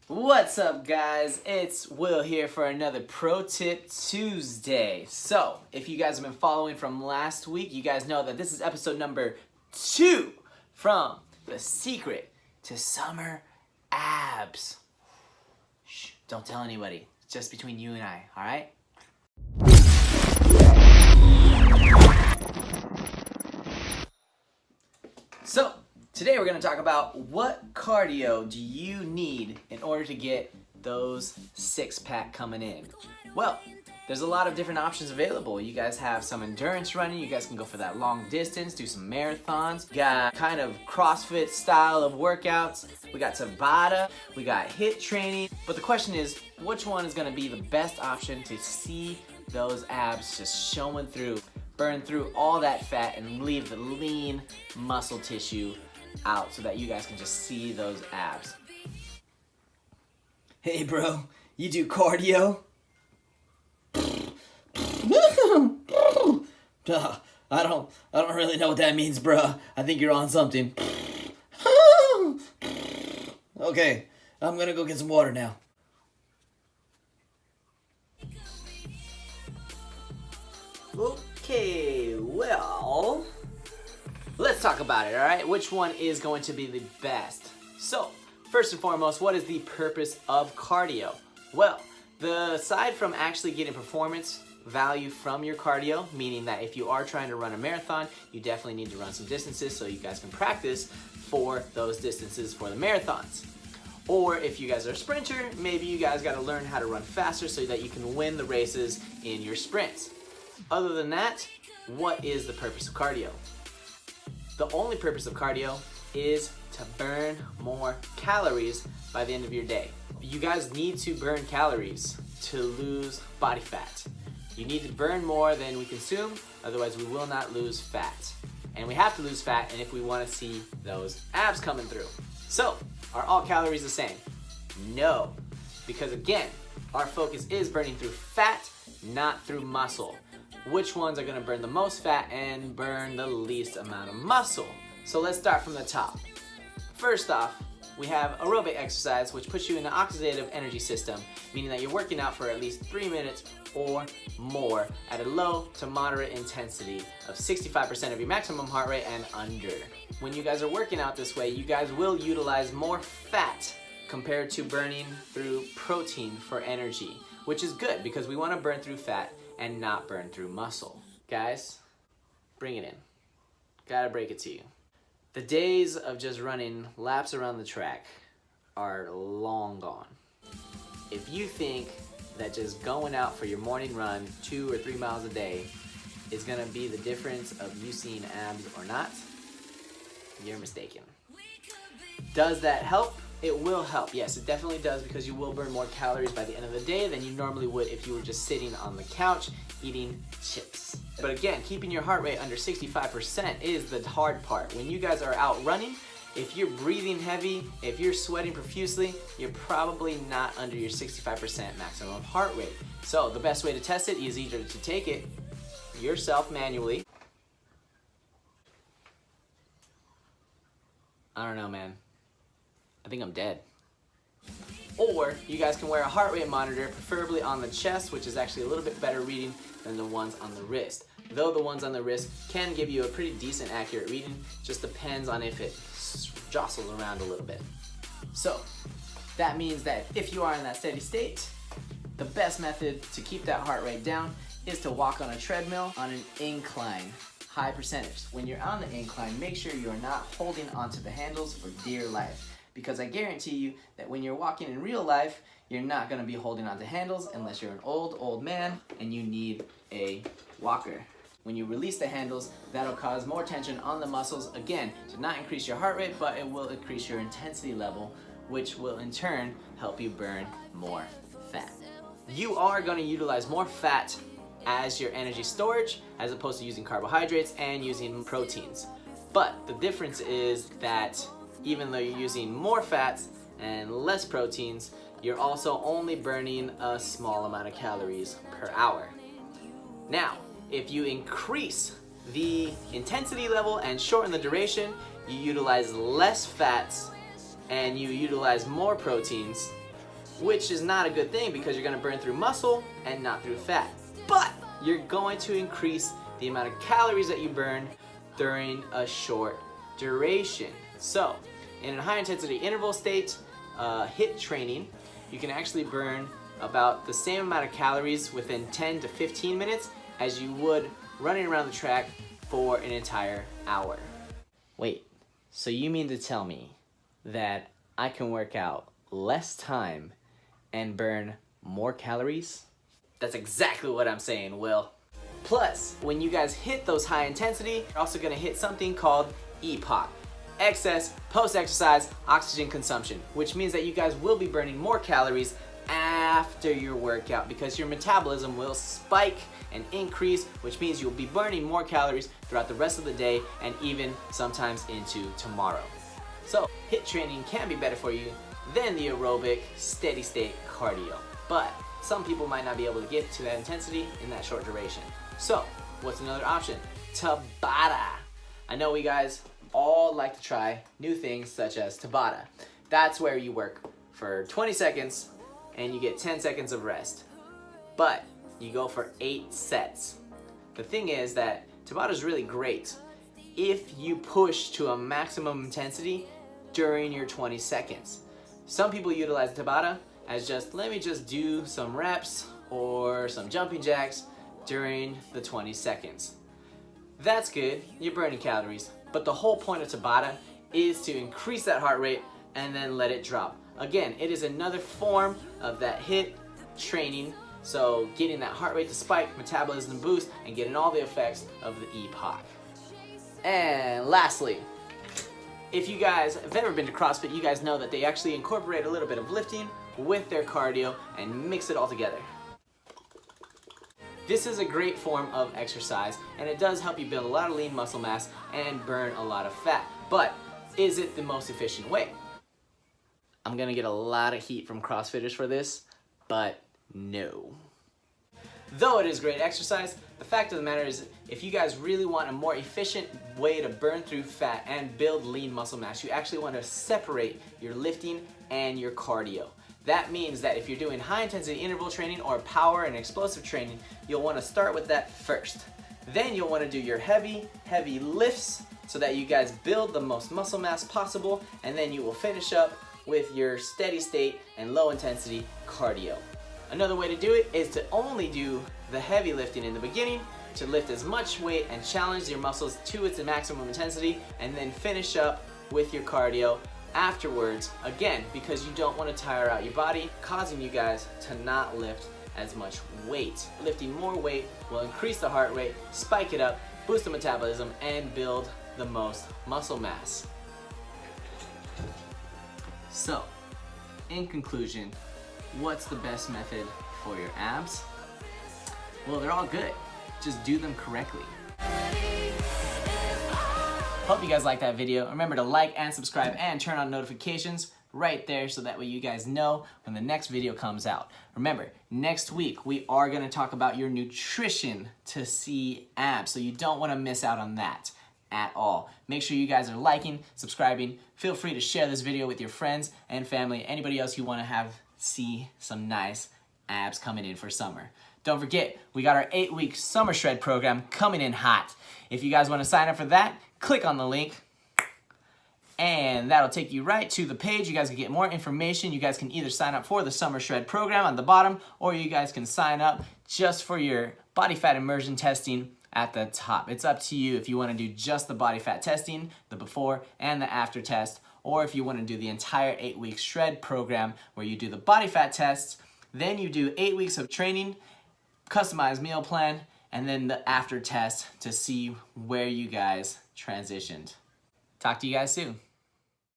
What's up, guys? It's Will here for another Pro Tip Tuesday. So, if you guys have been following from last week, you guys know that this is episode number 2 from The Secret to Summer Abs. Shh, don't tell anybody. It's just between you and I, alright? So, today we're going to talk about what cardio do you need in order to get those six-pack coming in. Well, there's a lot of different options available. You guys have some endurance running. You guys can go for that long distance, do some marathons. You got kind of CrossFit style of workouts. We got Tabata. We got HIIT training. But the question is, which one is going to be the best option to see those abs just showing through, burn through all that fat and leave the lean muscle tissue out so that you guys can just see those abs. Hey bro, you do cardio? I don't really know what that means, bro. I think you're on something. Okay, I'm gonna go get some water now. Okay, well, let's talk about it, alright? Which one is going to be the best? So, first and foremost, what is the purpose of cardio? Well, aside from actually getting performance value from your cardio, meaning that if you are trying to run a marathon, you definitely need to run some distances so you guys can practice for those distances for the marathons. Or if you guys are a sprinter, maybe you guys got to learn how to run faster so that you can win the races in your sprints. Other than that, what is the purpose of cardio? The only purpose of cardio is to burn more calories by the end of your day. You guys need to burn calories to lose body fat. You need to burn more than we consume, otherwise we will not lose fat. And we have to lose fat and if we want to see those abs coming through. So, are all calories the same? No, because again, our focus is burning through fat, not through muscle. Which ones are going to burn the most fat and burn the least amount of muscle? So let's start from the top. First off, we have aerobic exercise, which puts you in the oxidative energy system, meaning that you're working out for at least 3 minutes or more at a low to moderate intensity of 65% of your maximum heart rate and under. When you guys are working out this way, you guys will utilize more fat compared to burning through protein for energy, which is good because we want to burn through fat and not burn through muscle. Guys, bring it in. Gotta break it to you. The days of just running laps around the track are long gone. If you think that just going out for your morning run 2 or 3 miles a day is gonna be the difference of you seeing abs or not, you're mistaken. Does that help? It will help. Yes, it definitely does because you will burn more calories by the end of the day than you normally would if you were just sitting on the couch eating chips. But again, keeping your heart rate under 65% is the hard part. When you guys are out running, if you're breathing heavy, if you're sweating profusely, you're probably not under your 65% maximum heart rate. So the best way to test it is either to take it yourself manually. I don't know, man. I think I'm dead. Or you guys can wear a heart rate monitor, preferably on the chest, which is actually a little bit better reading than the ones on the wrist. Though the ones on the wrist can give you a pretty decent accurate reading, just depends on if it jostles around a little bit. So that means that if you are in that steady state, the best method to keep that heart rate down is to walk on a treadmill on an incline. High percentage. When you're on the incline, make sure you are not holding onto the handles for dear life. Because I guarantee you that when you're walking in real life, you're not going to be holding onto handles unless you're an old man and you need a walker. When you release the handles, that'll cause more tension on the muscles, again, to not increase your heart rate, but it will increase your intensity level, which will in turn help you burn more fat. You are going to utilize more fat as your energy storage as opposed to using carbohydrates and using proteins. But the difference is that even though you're using more fats and less proteins, you're also only burning a small amount of calories per hour. Now, if you increase the intensity level and shorten the duration, you utilize less fats and you utilize more proteins, which is not a good thing because you're gonna burn through muscle and not through fat. But you're going to increase the amount of calories that you burn during a short duration. So, in a high intensity interval state, HIIT training, you can actually burn about the same amount of calories within 10 to 15 minutes as you would running around the track for an entire hour. Wait, so you mean to tell me that I can work out less time and burn more calories? That's exactly what I'm saying, Will. Plus, when you guys hit those high intensity, you're also gonna hit something called EPOC, excess post-exercise oxygen consumption, which means that you guys will be burning more calories after your workout because your metabolism will spike and increase, which means you'll be burning more calories throughout the rest of the day and even sometimes into tomorrow. So HIIT training can be better for you than the aerobic steady state cardio, but some people might not be able to get to that intensity in that short duration. So what's another option? Tabata. I know we guys all like to try new things such as Tabata. That's where you work for 20 seconds and you get 10 seconds of rest. But you go for 8 sets. The thing is that Tabata is really great if you push to a maximum intensity during your 20 seconds. Some people utilize Tabata as just, let me just do some reps or some jumping jacks during the 20 seconds. That's good, you're burning calories, but the whole point of Tabata is to increase that heart rate and then let it drop. Again, it is another form of that HIIT training, so getting that heart rate to spike, metabolism boost, and getting all the effects of the EPOC. And lastly, if you guys have ever been to CrossFit, you guys know that they actually incorporate a little bit of lifting with their cardio and mix it all together. This is a great form of exercise and it does help you build a lot of lean muscle mass and burn a lot of fat. But is it the most efficient way? I'm gonna get a lot of heat from CrossFitters for this, but no. Though it is great exercise, the fact of the matter is if you guys really want a more efficient way to burn through fat and build lean muscle mass, you actually want to separate your lifting and your cardio. That means that if you're doing high intensity interval training or power and explosive training, you'll want to start with that first. Then you'll want to do your heavy lifts so that you guys build the most muscle mass possible, and then you will finish up with your steady state and low intensity cardio. Another way to do it is to only do the heavy lifting in the beginning, to lift as much weight and challenge your muscles to its maximum intensity, and then finish up with your cardio afterwards, again, because you don't want to tire out your body, causing you guys to not lift as much weight. Lifting more weight will increase the heart rate, spike it up, boost the metabolism, and build the most muscle mass. So, in conclusion, what's the best method for your abs? Well, they're all good. Just do them correctly. Hope you guys liked that video. Remember to like and subscribe and turn on notifications right there so that way you guys know when the next video comes out. Remember, next week we are going to talk about your nutrition to see abs, so you don't want to miss out on that at all. Make sure you guys are liking, subscribing. Feel free to share this video with your friends and family, anybody else you want to have see some nice abs coming in for summer. Don't forget, we got our 8-week Summer Shred program coming in hot. If you guys want to sign up for that, click on the link and that'll take you right to the page. You guys can get more information. You guys can either sign up for the Summer Shred program on the bottom, or you guys can sign up just for your body fat immersion testing at the top. It's up to you if you want to do just the body fat testing, the before and the after test, or if you want to do the entire 8-week shred program where you do the body fat tests, then you do 8 weeks of training, customized meal plan, and then the after test to see where you guys transitioned. Talk to you guys soon.